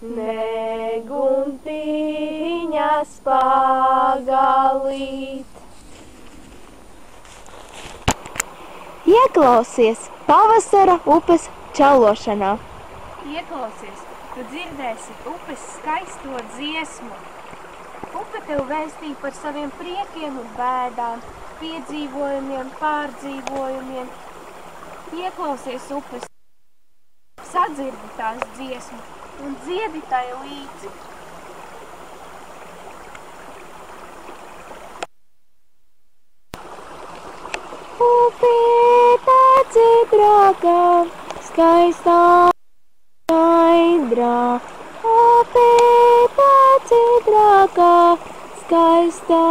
neguntiņas pagalīt. Ieklausies pavasara upes čalošanā. Ieklausies, tu dzirdēsi upes skaisto dziesmu. Upe tev vēstī par saviem priekiem un bēdām, piedzīvojumiem, pārdzīvojumiem. Ieklausies upes, sadzirdi tās dziesmu un dziedi tai līdzi. Upīte cidrākā, skaistā, skaidrā. Upīte cidrākā, skaistā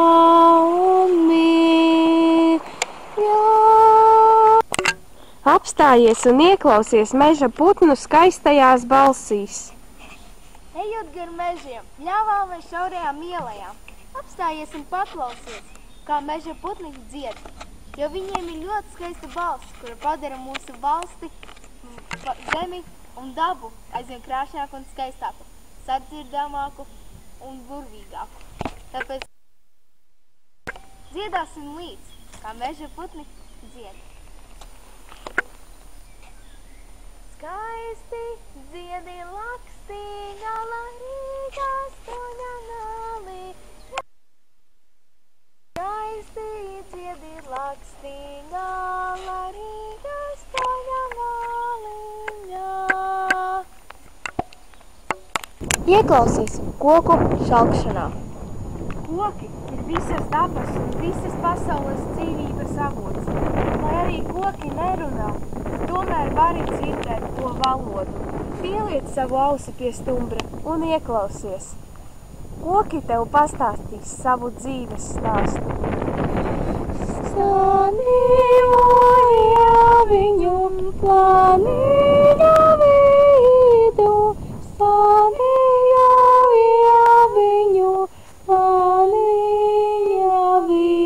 un mīļā. Apstājies un ieklausies meža putnu skaistajās balsīs. Ejot gar mežiem, ļāvām vai šaurajām ielajām, apstājies un paklausies, kā meža putni dzied, jo viņiem ir ļoti skaista balss, kura padara mūsu valsti, zemi un dabu aizvien krāšņāku un skaistāku, sadzirdamāku un burvīgāku. Tāpēc dziedāsim līdz, kā meža putni dzied. Skaisti dziedi lakstī, gala Rīgā stoņa nalī. Skaisti dziedi lakstī, gala Rīgā stoņa naliņā. Ieklausies koku šalkšanā. Koki ir visas dabas un visas pasaules dzīvības avots. Lai arī koki nerunā, tomēr vari dzirdēt to valodu. Pieliec savu ausi pie stumbra un ieklausies. Koki tev pastāstīs savu dzīves stāstu. Sanīvoja viņu planīga vidu, sanīvoja viņu planīga vidu.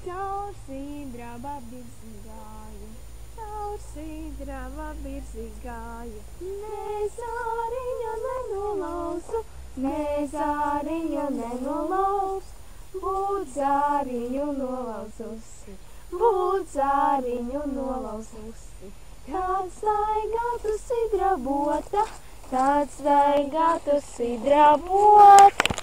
Caur Sidraba birzi gāju, caur Sidraba birzi gāju. Nezāriņa nenolausu, nezāriņa nenolausu, būt zāriņu nolaususi, būt zāriņu nolaususi. Tāds staigātu sidrabota, tāds staigātu sidrabota.